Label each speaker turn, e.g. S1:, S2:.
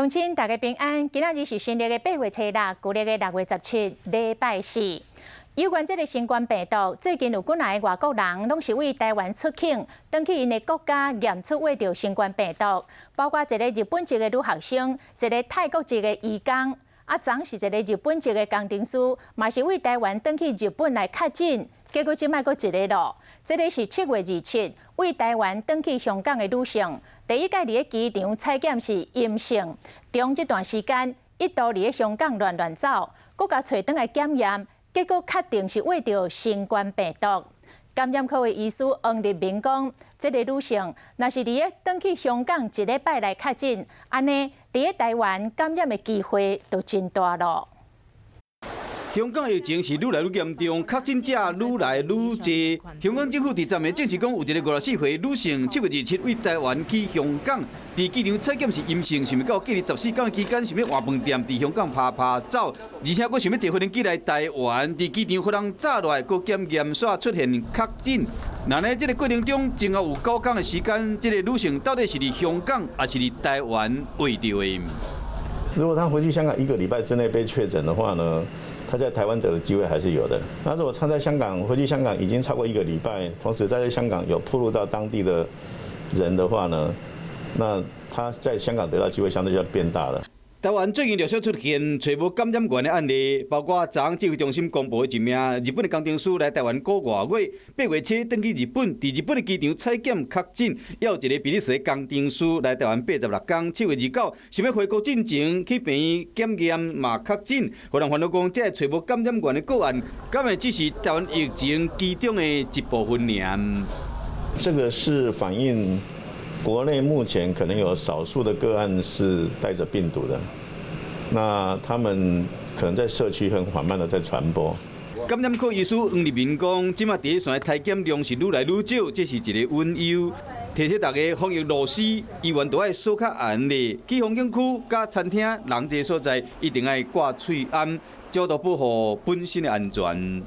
S1: 乡亲大家平安，今仔日是新历的8月初6，旧历的6月17，礼拜四。有关这个新冠病毒，最近有几来外国人拢是为台湾出境，登去因的国家验出获到新冠病毒，包括一个日本籍的女学生，一个泰国籍的移工，昨是一个日本籍的工程师，嘛是为台湾登去日本来确诊。结果即摆搁一个咯，这个是7月27为台湾登去香港的女性，第一届伫咧机场采检是阴性，中这段时间一度伫咧香港乱走，搁甲找倒来检验，结果确定是获到新冠病毒。感染科的医师黄立明讲，这个女性若是伫咧登去香港一礼拜来确诊，安尼伫咧台湾感染的机会就真大咯。
S2: 香港疫情是愈来愈严重，确诊者愈来愈多。香港政府伫昨暝证实讲，有一个54岁女性7月27为台湾去香港，伫机场采检是阴性，想要到隔离14天的期间，想要换饭店伫香港拍走，而且佫想要坐飞机来台湾，伫机场互人炸落来，佫检验所出现确诊。那呢，这个过程中前后有9天的时间，这个女性到底是伫香港还是伫台湾喂到的？
S3: 如果她回去香港1个礼拜之内被确诊的话呢？他在台湾得的机会还是有的。那如果他在香港回去香港已经超过1个礼拜，同时在香港有暴露到当地的人的话呢，那他在香港得到机会相对就要变大了。
S2: 台湾最近陆续出现找无感染源的案例，包括昨昏指挥中心公布的一名日本的工程师来台湾过外月，8月初登去日本，伫日本的机场采检确诊，也有一个比利时的工程师来台湾86天，7月29想要回国进前去病院检验嘛确诊，互人烦恼讲这找无感染源的个案，敢会只是台湾疫情其中的一部分尔？
S3: 这个是反映国内目前可能有少数的个案是带着病毒的，那他们可能在社区很缓慢的在传播。
S2: 感染科医师黄立明讲，即马第一线的体检量是愈来愈少，这是一个隐忧。提醒大家，防疫措施医院都要锁较严嘞，去风景区、甲餐厅人济所在，一定要挂喙安，照度保护本身的安全。